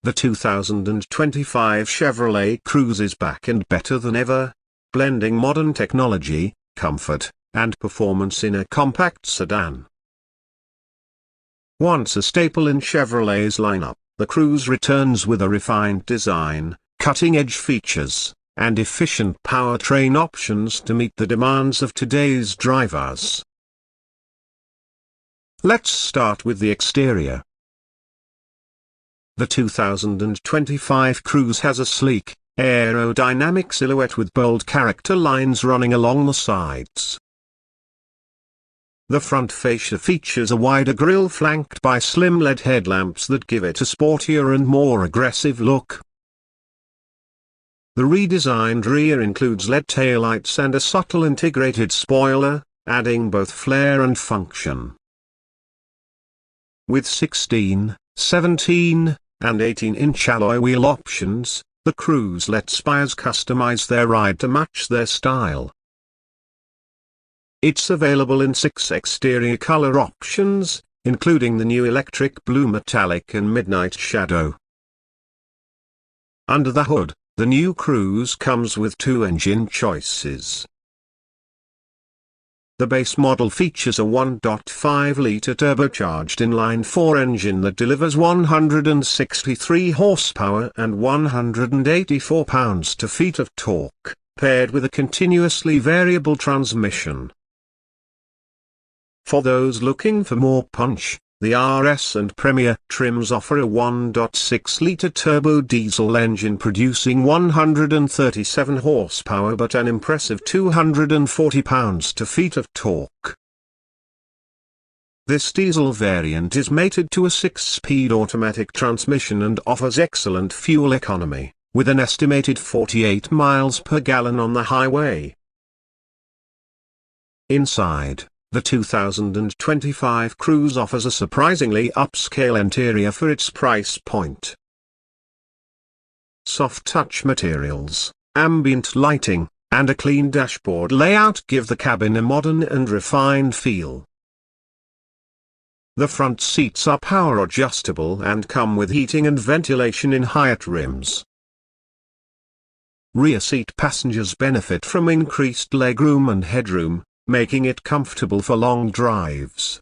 The 2025 Chevrolet Cruze is back and better than ever, blending modern technology, comfort, and performance in a compact sedan. Once a staple in Chevrolet's lineup, the Cruze returns with a refined design, cutting-edge features, and efficient powertrain options to meet the demands of today's drivers. Let's start with the exterior. The 2025 Cruze has a sleek, aerodynamic silhouette with bold character lines running along the sides. The front fascia features a wider grille flanked by slim LED headlamps that give it a sportier and more aggressive look. The redesigned rear includes LED taillights and a subtle integrated spoiler, adding both flair and function. With 16, 17, and 18-inch alloy wheel options, the Cruze lets buyers customize their ride to match their style. It's available in 6 exterior color options, including the new electric blue metallic and midnight shadow. Under the hood, the new Cruze comes with 2 engine choices. The base model features a 1.5-liter turbocharged inline-4 engine that delivers 163 horsepower and 184 pounds-feet of torque, paired with a continuously variable transmission. For those looking for more punch, the RS and Premier trims offer a 1.6-liter turbo diesel engine producing 137 horsepower but an impressive 240 pounds-feet of torque. This diesel variant is mated to a 6-speed automatic transmission and offers excellent fuel economy, with an estimated 48 miles per gallon on the highway. Inside, the 2025 Cruze offers a surprisingly upscale interior for its price point. Soft touch materials, ambient lighting, and a clean dashboard layout give the cabin a modern and refined feel. The front seats are power adjustable and come with heating and ventilation in higher trims. Rear seat passengers benefit from increased legroom and headroom, making it comfortable for long drives.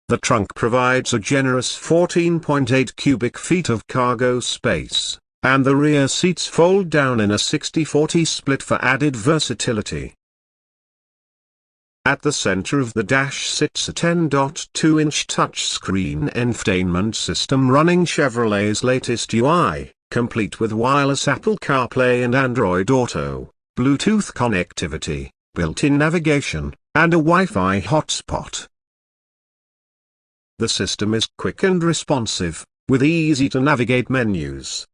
The trunk provides a generous 14.8 cubic feet of cargo space, and the rear seats fold down in a 60-40 split for added versatility. At the center of the dash sits a 10.2-inch touchscreen infotainment system running Chevrolet's latest UI, complete with wireless Apple CarPlay and Android Auto, Bluetooth connectivity, built-in navigation, and a Wi-Fi hotspot. The system is quick and responsive, with easy-to-navigate menus.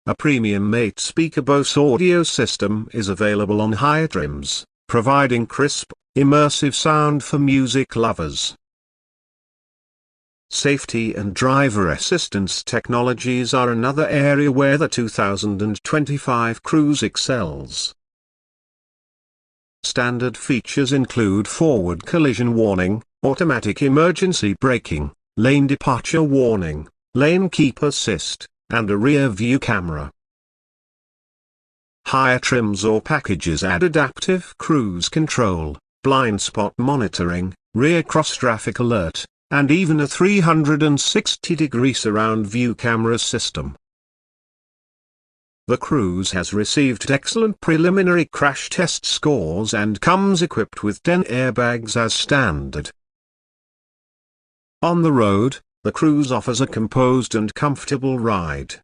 A premium 8-speaker Bose audio system is available on higher trims, providing crisp, immersive sound for music lovers. Safety and driver assistance technologies are another area where the 2025 Cruze excels. Standard features include forward collision warning, automatic emergency braking, lane departure warning, lane keep assist, and a rear view camera. Higher trims or packages add adaptive cruise control, blind spot monitoring, rear cross-traffic alert, and even a 360-degree surround view camera system. The Cruze has received excellent preliminary crash test scores and comes equipped with 10 airbags as standard. On the road, the Cruze offers a composed and comfortable ride.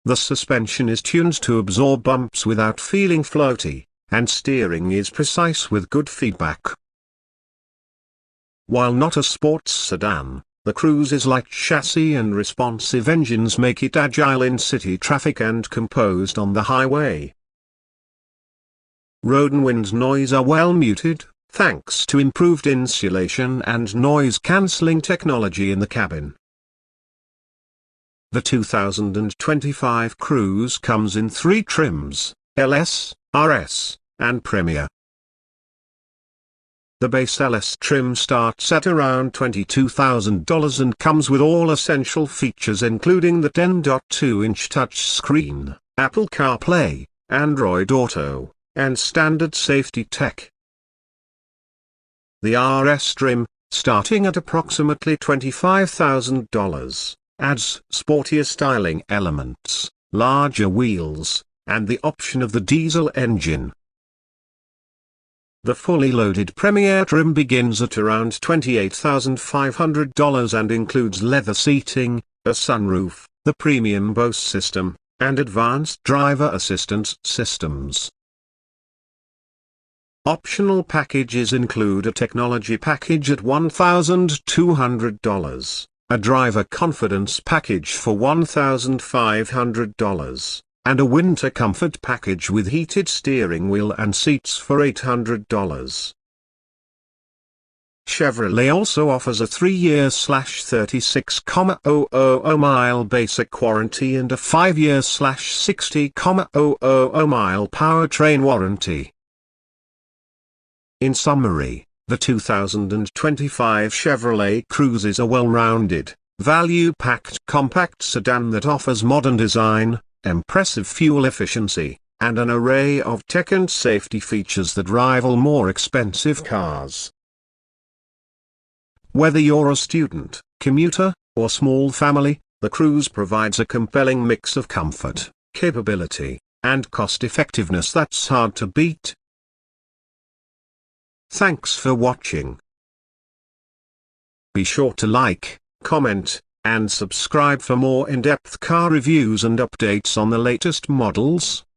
The suspension is tuned to absorb bumps without feeling floaty, and steering is precise with good feedback. While not a sports sedan, the Cruze's light chassis and responsive engines make it agile in city traffic and composed on the highway. Road and wind noise are well muted, thanks to improved insulation and noise-cancelling technology in the cabin. The 2025 Cruze comes in 3 trims: LS, RS, and Premier. The base LS trim starts at around $22,000 and comes with all essential features including the 10.2-inch touchscreen, Apple CarPlay, Android Auto, and standard safety tech. The RS trim, starting at approximately $25,000, adds sportier styling elements, larger wheels, and the option of the diesel engine. The fully loaded Premier trim begins at around $28,500 and includes leather seating, a sunroof, the premium Bose system, and advanced driver assistance systems. Optional packages include a technology package at $1,200, a driver confidence package for $1,500, and a winter comfort package with heated steering wheel and seats for $800. Chevrolet also offers a 3-year/36,000 basic warranty and a 5-year/60,000 powertrain warranty. In summary, the 2025 Chevrolet Cruze is a well-rounded, value-packed compact sedan that offers modern design, impressive fuel efficiency, and an array of tech and safety features that rival more expensive cars. Whether you're a student, commuter, or small family, the Cruze provides a compelling mix of comfort, capability, and cost-effectiveness that's hard to beat. Thanks for watching. Be sure to like, comment, and subscribe for more in-depth car reviews and updates on the latest models.